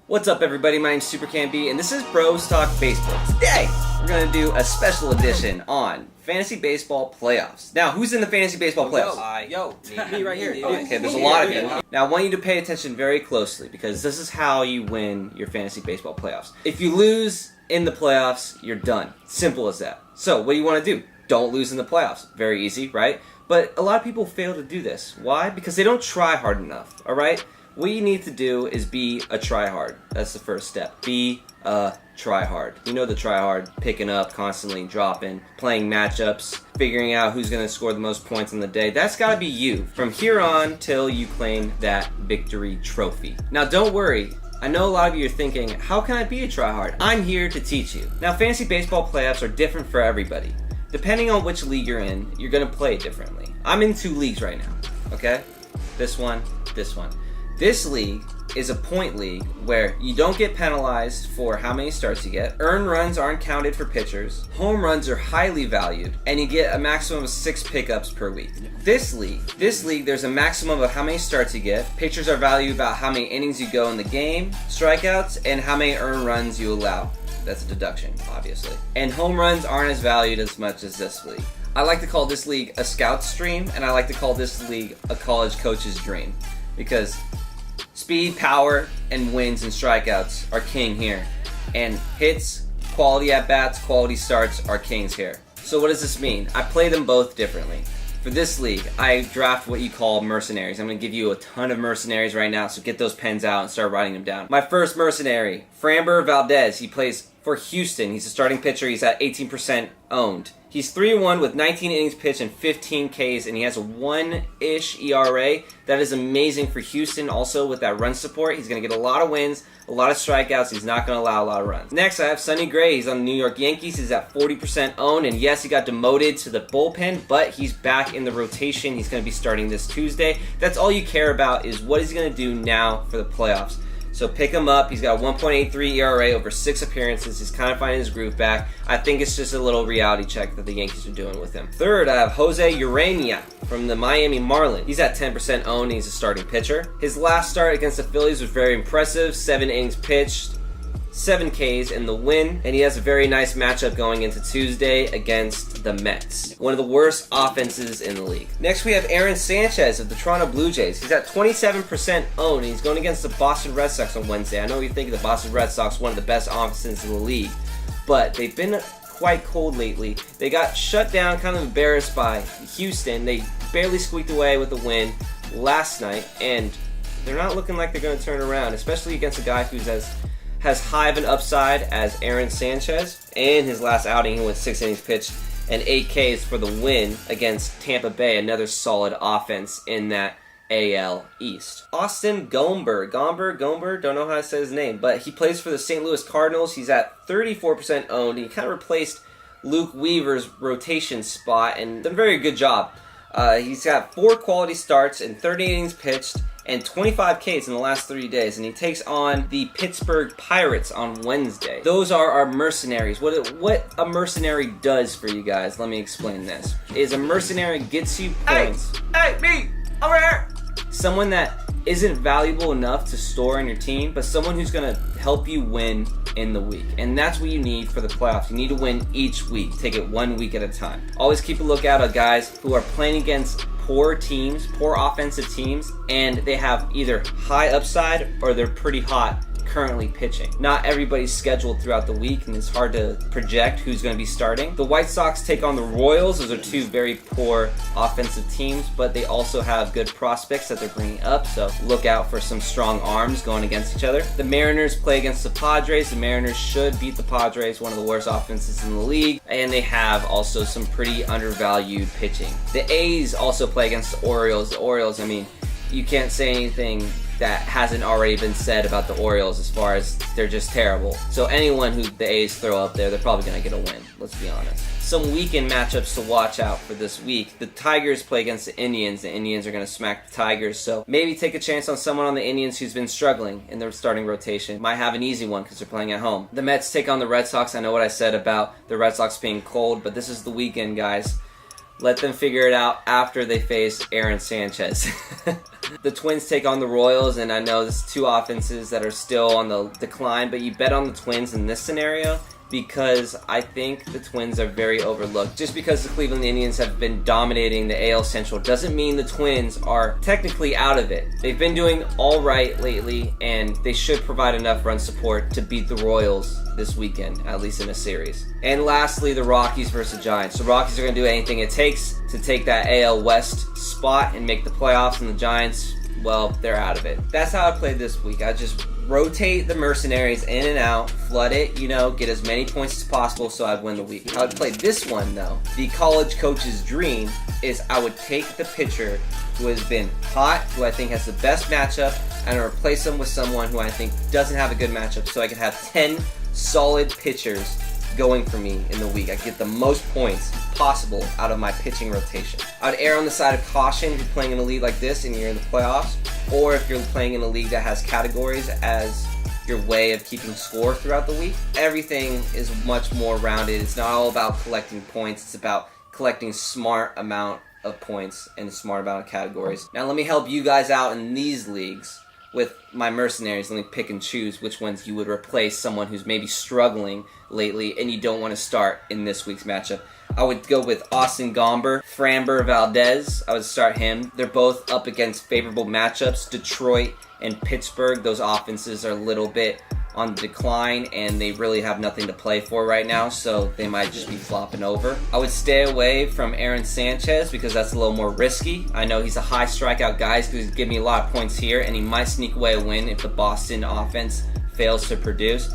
What's up, everybody? My name's Super Can B, and this is Bros Talk Baseball. Today, we're going to do a special edition on Fantasy Baseball Playoffs. Now, who's in the Fantasy Baseball Playoffs? Me right here. Okay, there's a lot of you. Now, I want you to pay attention very closely, because this is how you win your Fantasy Baseball Playoffs. If you lose in the playoffs, you're done. Simple as that. So, what do you want to do? Don't lose in the playoffs. Very easy, right? But a lot of people fail to do this. Why? Because they don't try hard enough, alright? What you need to do is be a tryhard. That's the first step. Be a tryhard. You know the tryhard, picking up, constantly dropping, playing matchups, figuring out who's going to score the most points in the day. That's got to be you from here on till you claim that victory trophy. Now don't worry. I know a lot of you are thinking, how can I be a tryhard? I'm here to teach you. Now fantasy baseball playoffs are different for everybody. Depending on which league you're in, you're going to play differently. I'm in 2 leagues right now, okay? This one, this one. This league is a point league where you don't get penalized for how many starts you get. Earned runs aren't counted for pitchers. Home runs are highly valued, and you get a maximum of 6 pickups per week. This league, there's a maximum of how many starts you get. Pitchers are valued about how many innings you go in the game, strikeouts, and how many earned runs you allow. That's a deduction, obviously. And home runs aren't as valued as much as this league. I like to call this league a scout's dream, and I like to call this league a college coach's dream, because speed, power, and wins and strikeouts are king here. And hits, quality at-bats, quality starts are kings here. So what does this mean? I play them both differently. For this league, I draft what you call mercenaries. I'm going to give you a ton of mercenaries right now, so get those pens out and start writing them down. My first mercenary, Framber Valdez. He plays for Houston. He's a starting pitcher. He's at 18% owned. He's 3-1 with 19 innings pitched and 15 Ks, and he has a 1-ish ERA. That is amazing for Houston. Also, with that run support, he's going to get a lot of wins, a lot of strikeouts. He's not going to allow a lot of runs. Next, I have Sonny Gray. He's on the New York Yankees. He's at 40% owned, and yes, he got demoted to the bullpen, but he's back in the rotation. He's going to be starting this Tuesday. That's all you care about, is what he's going to do now for the playoffs. So pick him up. He's got a 1.83 ERA over 6 appearances. He's kind of finding his groove back. I think it's just a little reality check that the Yankees are doing with him. Third, I have Jose Urania from the Miami Marlins. He's at 10% owned, and he's a starting pitcher. His last start against the Phillies was very impressive. 7 innings pitched, 7 Ks in the win, and he has a very nice matchup going into Tuesday against the Mets, one of the worst offenses in the league. Next, we have Aaron Sanchez of the Toronto Blue Jays. He's at 27% owned, and he's going against the Boston Red Sox on Wednesday. I know you think the Boston Red Sox one of the best offenses in the league, but they've been quite cold lately. They got shut down, kind of embarrassed by Houston. They barely squeaked away with a win last night, and they're not looking like they're going to turn around, especially against a guy who's has high of an upside as Aaron Sanchez. In his last outing, he went 6 innings pitched and 8 Ks for the win against Tampa Bay, another solid offense in that AL East. Austin Gomber, don't know how to say his name, but he plays for the St. Louis Cardinals. He's at 34% owned. He kind of replaced Luke Weaver's rotation spot and done a very good job. He's got 4 quality starts and 30 innings pitched and 25 Ks in the last 3 days, and he takes on the Pittsburgh Pirates on Wednesday. Those are our mercenaries. What a mercenary does for you guys, let me explain this. Is a mercenary gets you points. Hey, me! Over here! Someone that isn't valuable enough to store on your team, but someone who's going to help you win in the week. And that's what you need for the playoffs. You need to win each week. Take it 1 week at a time. Always keep a lookout on guys who are playing against poor teams, poor offensive teams, and they have either high upside or they're pretty hot currently pitching. Not everybody's scheduled throughout the week, and it's hard to project who's going to be starting. The White Sox take on the Royals. Those are 2 very poor offensive teams, but they also have good prospects that they're bringing up, so look out for some strong arms going against each other. The Mariners play against the Padres. The Mariners should beat the Padres, one of the worst offenses in the league, and they have also some pretty undervalued pitching. The A's also play against the Orioles. The Orioles, I mean, you can't say anything that hasn't already been said about the Orioles as far as they're just terrible. So anyone who the A's throw up there, they're probably going to get a win, let's be honest. Some weekend matchups to watch out for this week. The Tigers play against the Indians. The Indians are going to smack the Tigers, so maybe take a chance on someone on the Indians who's been struggling in their starting rotation. Might have an easy one because they're playing at home. The Mets take on the Red Sox. I know what I said about the Red Sox being cold, but this is the weekend, guys. Let them figure it out after they face Aaron Sanchez. The Twins take on the Royals, and I know there's two offenses that are still on the decline, but you bet on the Twins in this scenario because I think the Twins are very overlooked. Just because the Cleveland Indians have been dominating the AL Central doesn't mean the Twins are technically out of it. They've been doing all right lately, and they should provide enough run support to beat the Royals this weekend, at least in a series. And lastly, the Rockies versus the Giants. The Rockies are going to do anything it takes to take that AL West spot and make the playoffs, and the Giants, well, they're out of it. That's how I played this week. I just rotate the Mercenaries in and out, flood it, get as many points as possible so I'd win the week. How I'd play this one, though, the college coach's dream is I would take the pitcher who has been hot, who I think has the best matchup, and replace him with someone who I think doesn't have a good matchup so I can have 10 solid pitchers going for me in the week. I get the most points possible out of my pitching rotation. I would err on the side of caution if you're playing in a league like this and you're in the playoffs, or if you're playing in a league that has categories as your way of keeping score throughout the week. Everything is much more rounded. It's not all about collecting points. It's about collecting smart amount of points and a smart amount of categories. Now let me help you guys out in these leagues with my Mercenaries. Let me pick and choose which ones you would replace someone who's maybe struggling lately and you don't want to start in this week's matchup. I would go with Austin Gomber, Framber Valdez. I would start him. They're both up against favorable matchups. Detroit and Pittsburgh, those offenses are a little bit on the decline and they really have nothing to play for right now, so they might just be flopping over. I would stay away from Aaron Sanchez because that's a little more risky. I know he's a high strikeout guy because he's giving me a lot of points here and he might sneak away a win if the Boston offense fails to produce,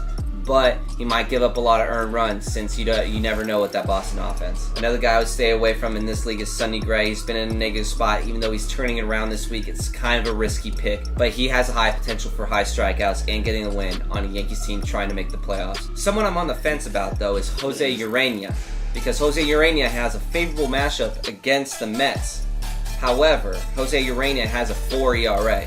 but he might give up a lot of earned runs since you never know with that Boston offense. Another guy I would stay away from in this league is Sonny Gray. He's been in a negative spot. Even though he's turning it around this week, it's kind of a risky pick, but he has a high potential for high strikeouts and getting a win on a Yankees team trying to make the playoffs. Someone I'm on the fence about, though, is Jose Urena, because Jose Urena has a favorable matchup against the Mets. However, Jose Urena has a 4 ERA.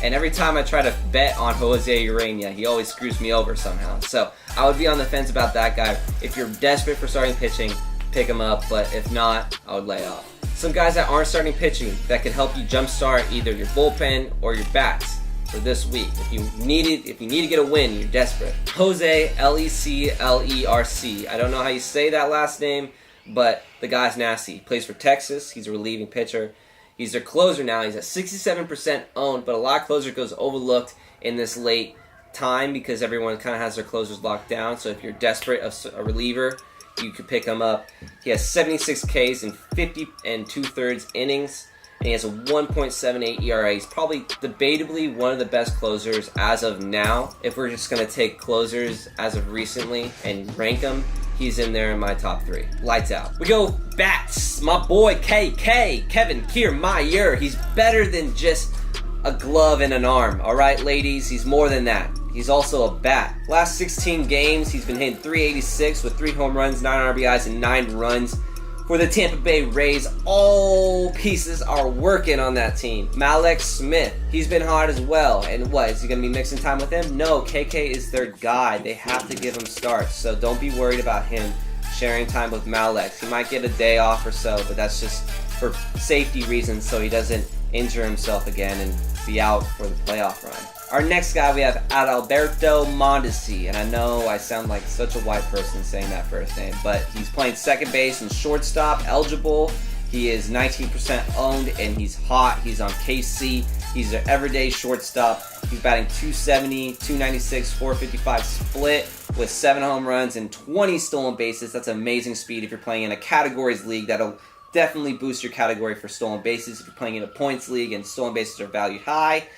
And every time I try to bet on Jose Urena, he always screws me over somehow. So I would be on the fence about that guy. If you're desperate for starting pitching, pick him up. But if not, I would lay off. Some guys that aren't starting pitching that could help you jumpstart either your bullpen or your bats for this week. If you need to get a win, you're desperate. Jose Leclerc. I don't know how you say that last name, but the guy's nasty. He plays for Texas. He's a relieving pitcher. He's their closer now. He's at 67% owned, but a lot of closer goes overlooked in this late time because everyone kind of has their closers locked down. So if you're desperate of a reliever, you could pick him up. He has 76 Ks in 50 2/3 innings, and he has a 1.78 ERA. He's probably debatably one of the best closers as of now. If we're just going to take closers as of recently and rank them, he's in there in my top 3. Lights out. We go bats. My boy KK, Kevin Kiermaier. He's better than just a glove and an arm. All right, ladies, he's more than that. He's also a bat. Last 16 games, he's been hitting .386 with 3 home runs, 9 RBIs, and 9 runs. For the Tampa Bay Rays, all pieces are working on that team. Malek Smith, he's been hot as well. And what, is he going to be mixing time with him? No, KK is their guy. They have to give him starts, so don't be worried about him sharing time with Malek. He might get a day off or so, but that's just for safety reasons so he doesn't injure himself again and be out for the playoff run. Our next guy, we have Adalberto Mondesi, and I know I sound like such a white person saying that first name, but he's playing second base and shortstop, eligible. He is 19% owned, and he's hot. He's on KC. He's an everyday shortstop. He's batting .270, .296, .455 split with 7 home runs and 20 stolen bases. That's amazing speed if you're playing in a categories league. That'll definitely boost your category for stolen bases. If you're playing in a points league and stolen bases are valued high,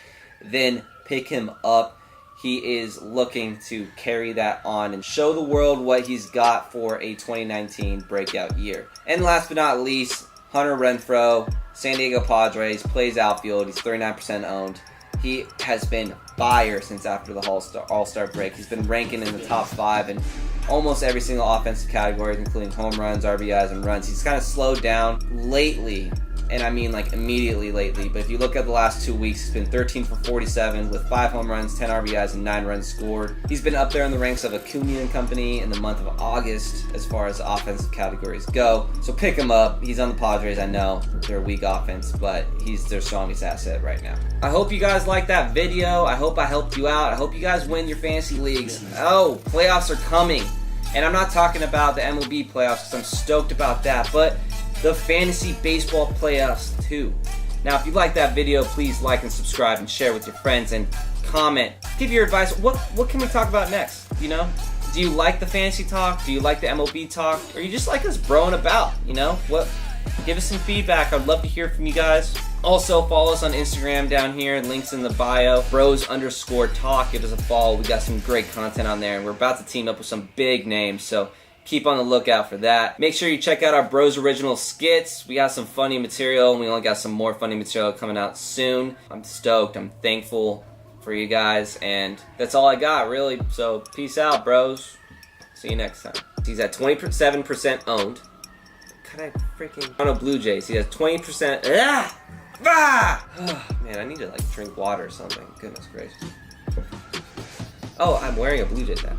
then pick him up. He is looking to carry that on and show the world what he's got for a 2019 breakout year. And last but not least, Hunter Renfroe, San Diego Padres, plays outfield. He's 39% owned. He has been fire since after the All-Star break. He's been ranking in the top 5 in almost every single offensive category, including home runs, RBIs, and runs. He's kind of slowed down lately, and I mean like immediately lately, but if you look at the last 2 weeks, he's been 13 for 47 with 5 home runs, 10 RBIs, and 9 runs scored. He's been up there in the ranks of Acuna and company in the month of August as far as offensive categories go. So pick him up. He's on the Padres. I know they're a weak offense, but he's their strongest asset right now. I hope you guys liked that video. I hope I helped you out. I hope you guys win your fantasy leagues. Oh, playoffs are coming. And I'm not talking about the MLB playoffs because I'm stoked about that, but the fantasy baseball playoffs too. Now, if you like that video, please like and subscribe and share with your friends and comment. Give your advice. What can we talk about next? You know? Do you like the fantasy talk? Do you like the MLB talk? Or you just like us broing about? You know? Give us some feedback. I'd love to hear from you guys. Also, follow us on Instagram down here. Links in the bio. Bros_talk. Give us a follow. We got some great content on there, and we're about to team up with some big names, so keep on the lookout for that. Make sure you check out our Bros original skits. We got some funny material, and we only got some more funny material coming out soon. I'm stoked. I'm thankful for you guys, and that's all I got, really. So, peace out, bros. See you next time. He's at 27% owned. Kind of freaking Toronto Blue Jays. He has 20%. Man, I need to like drink water or something. Goodness gracious. Oh, I'm wearing a Blue Jays hat.